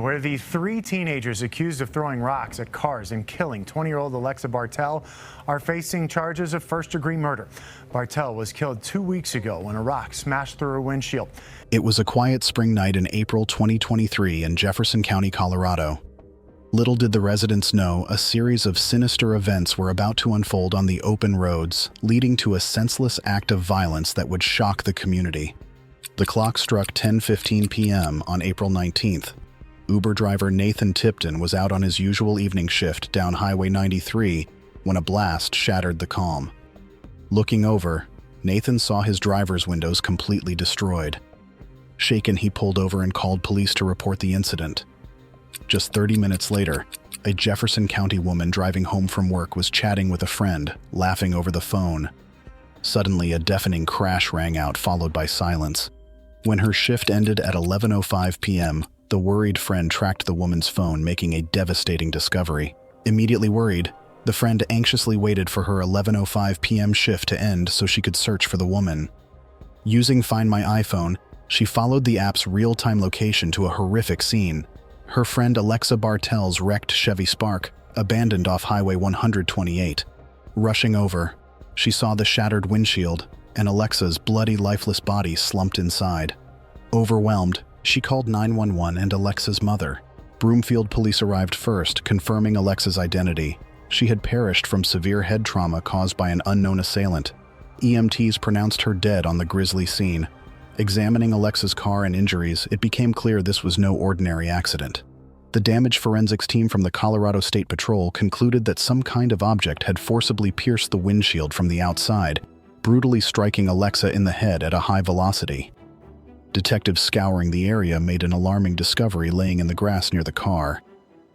Where the three teenagers accused of throwing rocks at cars and killing 20-year-old Alexa Bartell are facing charges of first-degree murder. Bartell was killed 2 weeks ago when a rock smashed through her windshield. It was a quiet spring night in April 2023 in Jefferson County, Colorado. Little did the residents know, a series of sinister events were about to unfold on the open roads, leading to a senseless act of violence that would shock the community. The clock struck 10:15 p.m. on April 19th. Uber driver Nathan Tipton was out on his usual evening shift down Highway 93 when a blast shattered the calm. Looking over, Nathan saw his driver's windows completely destroyed. Shaken, he pulled over and called police to report the incident. Just 30 minutes later, a Jefferson County woman driving home from work was chatting with a friend, laughing over the phone. Suddenly, a deafening crash rang out, followed by silence. When her shift ended at 11:05 p.m., the worried friend tracked the woman's phone, making a devastating discovery. Immediately worried, the friend anxiously waited for her 11:05 p.m. shift to end so she could search for the woman. Using Find My iPhone, she followed the app's real-time location to a horrific scene. Her friend Alexa Bartell's wrecked Chevy Spark, abandoned off Highway 128. Rushing over, she saw the shattered windshield and Alexa's bloody, lifeless body slumped inside. Overwhelmed, she called 911 and Alexa's mother. Broomfield police arrived first, confirming Alexa's identity. She had perished from severe head trauma caused by an unknown assailant. EMTs pronounced her dead on the grisly scene. Examining Alexa's car and injuries, it became clear this was no ordinary accident. The damage forensics team from the Colorado State Patrol concluded that some kind of object had forcibly pierced the windshield from the outside, brutally striking Alexa in the head at a high velocity. Detectives scouring the area made an alarming discovery laying in the grass near the car.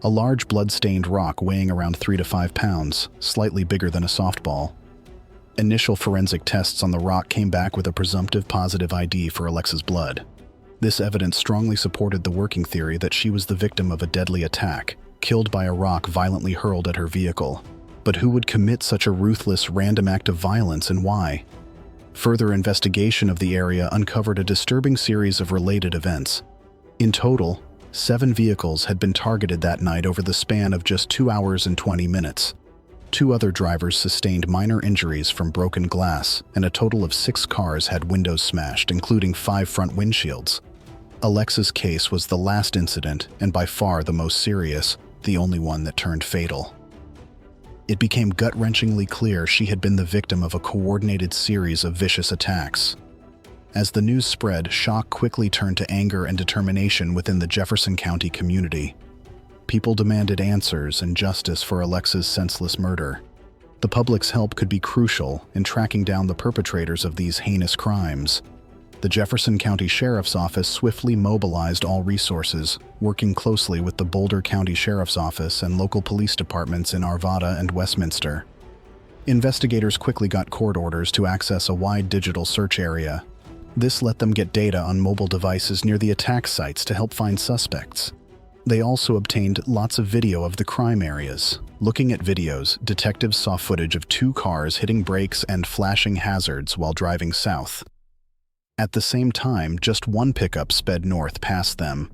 A large blood-stained rock weighing around 3 to 5 pounds, slightly bigger than a softball. Initial forensic tests on the rock came back with a presumptive positive ID for Alexa's blood. This evidence strongly supported the working theory that she was the victim of a deadly attack, killed by a rock violently hurled at her vehicle. But who would commit such a ruthless, random act of violence, and why? Further investigation of the area uncovered a disturbing series of related events. In total, 7 vehicles had been targeted that night over the span of just 2 hours and 20 minutes. 2 other drivers sustained minor injuries from broken glass, and a total of 6 cars had windows smashed, including 5 front windshields. Alexa's case was the last incident, and by far the most serious, the only one that turned fatal. It became gut-wrenchingly clear she had been the victim of a coordinated series of vicious attacks. As the news spread, shock quickly turned to anger and determination within the Jefferson County community. People demanded answers and justice for Alexa's senseless murder. The public's help could be crucial in tracking down the perpetrators of these heinous crimes. The Jefferson County Sheriff's Office swiftly mobilized all resources, working closely with the Boulder County Sheriff's Office and local police departments in Arvada and Westminster. Investigators quickly got court orders to access a wide digital search area. This let them get data on mobile devices near the attack sites to help find suspects. They also obtained lots of video of the crime areas. Looking at videos, detectives saw footage of 2 cars hitting brakes and flashing hazards while driving south. At the same time, just 1 pickup sped north past them.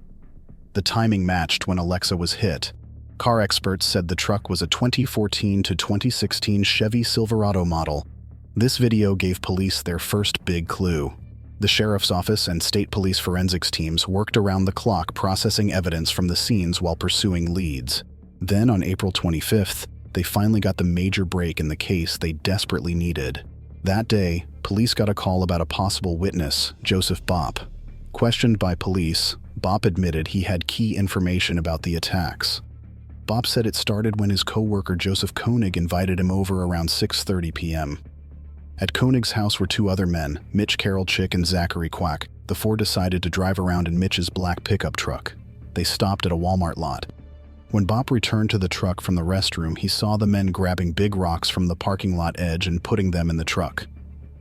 The timing matched when Alexa was hit. Car experts said the truck was a 2014 to 2016 Chevy Silverado model. This video gave police their first big clue. The sheriff's office and state police forensics teams worked around the clock processing evidence from the scenes while pursuing leads. Then on April 25th, they finally got the major break in the case they desperately needed. That day, police got a call about a possible witness, Joseph Bopp. Questioned by police, Bopp admitted he had key information about the attacks. Bopp said it started when his co-worker Joseph Koenig invited him over around 6:30 p.m. At Koenig's house were 2 other men, Mitch Karol-Chik and Zachary Quack. The 4 decided to drive around in Mitch's black pickup truck. They stopped at a Walmart lot. When Bopp returned to the truck from the restroom, he saw the men grabbing big rocks from the parking lot edge and putting them in the truck.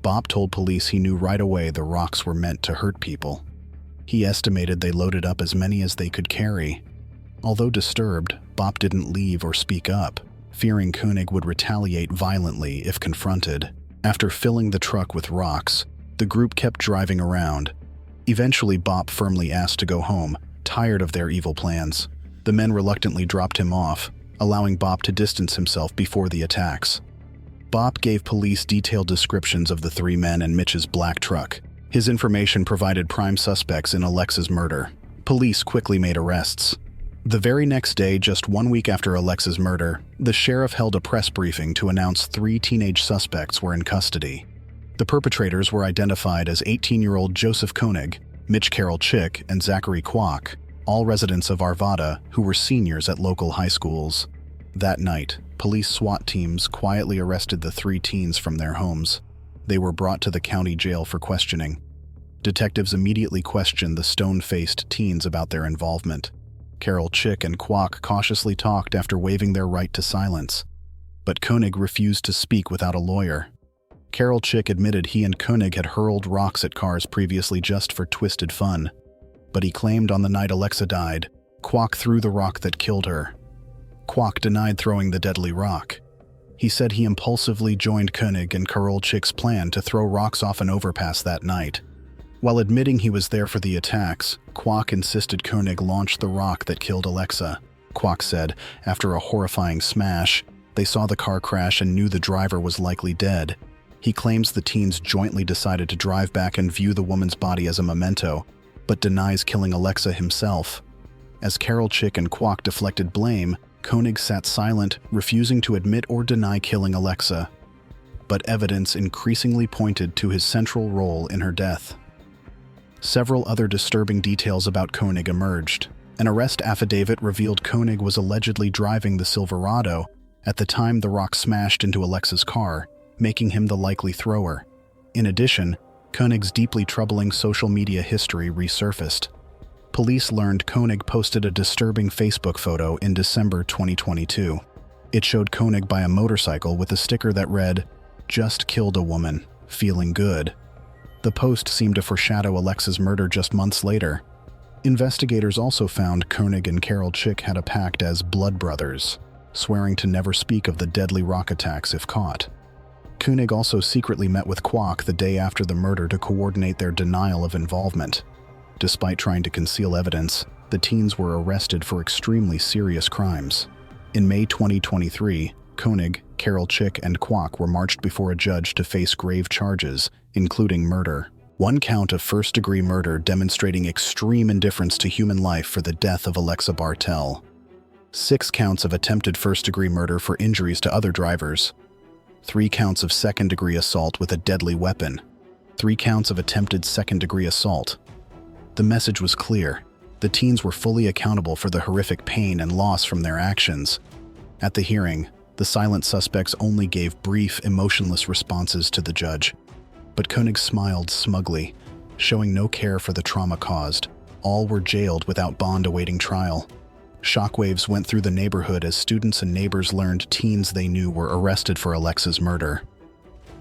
Bopp told police he knew right away the rocks were meant to hurt people. He estimated they loaded up as many as they could carry. Although disturbed, Bopp didn't leave or speak up, fearing Koenig would retaliate violently if confronted. After filling the truck with rocks, the group kept driving around. Eventually, Bopp firmly asked to go home, Tired of their evil plans, the men reluctantly dropped him off, allowing Bob to distance himself before the attacks. Bob gave police detailed descriptions of the three men and Mitch's black truck. His information provided prime suspects in Alexa's murder. Police quickly made arrests. The very next day, just 1 week after Alexa's murder, the sheriff held a press briefing to announce 3 teenage suspects were in custody. The perpetrators were identified as 18-year-old Joseph Koenig, Mitch Karol-Chik, and Zachary Kwok, all residents of Arvada who were seniors at local high schools. That night, police SWAT teams quietly arrested the 3 teens from their homes. They were brought to the county jail for questioning. Detectives immediately questioned the stone-faced teens about their involvement. Karol-Chik and Kwok cautiously talked after waiving their right to silence. But Koenig refused to speak without a lawyer. Karol-Chik admitted he and Koenig had hurled rocks at cars previously just for twisted fun. But he claimed on the night Alexa died, Kwok threw the rock that killed her. Kwok denied throwing the deadly rock. He said he impulsively joined Koenig and Karol-Chik's plan to throw rocks off an overpass that night. While admitting he was there for the attacks, Kwok insisted Koenig launch the rock that killed Alexa. Kwok said, after a horrifying smash, they saw the car crash and knew the driver was likely dead. He claims the teens jointly decided to drive back and view the woman's body as a memento, but denies killing Alexa himself. As Karol-Chik and Kwok deflected blame, Koenig sat silent, refusing to admit or deny killing Alexa. But evidence increasingly pointed to his central role in her death. Several other disturbing details about Koenig emerged. An arrest affidavit revealed Koenig was allegedly driving the Silverado at the time the rock smashed into Alexa's car, making him the likely thrower. In addition, Koenig's deeply troubling social media history resurfaced. Police learned Koenig posted a disturbing Facebook photo in December 2022. It showed Koenig by a motorcycle with a sticker that read, "Just killed a woman, feeling good." The post seemed to foreshadow Alexa's murder just months later. Investigators also found Koenig and Karol-Chik had a pact as blood brothers, swearing to never speak of the deadly rock attacks if caught. Koenig also secretly met with Kwok the day after the murder to coordinate their denial of involvement. Despite trying to conceal evidence, the teens were arrested for extremely serious crimes. In May 2023, Koenig, Karol-Chik, and Kwok were marched before a judge to face grave charges, including murder. 1 count of first-degree murder demonstrating extreme indifference to human life for the death of Alexa Bartell. 6 counts of attempted first-degree murder for injuries to other drivers. 3 counts of second-degree assault with a deadly weapon. 3 counts of attempted second-degree assault. The message was clear. The teens were fully accountable for the horrific pain and loss from their actions. At the hearing, the silent suspects only gave brief, emotionless responses to the judge. But Koenig smiled smugly, showing no care for the trauma caused. All were jailed without bond awaiting trial. Shockwaves went through the neighborhood as students and neighbors learned teens they knew were arrested for Alexa's murder.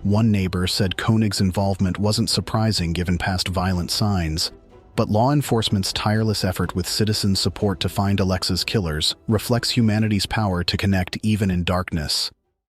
One neighbor said Koenig's involvement wasn't surprising given past violent signs, but law enforcement's tireless effort with citizen support to find Alexa's killers reflects humanity's power to connect even in darkness.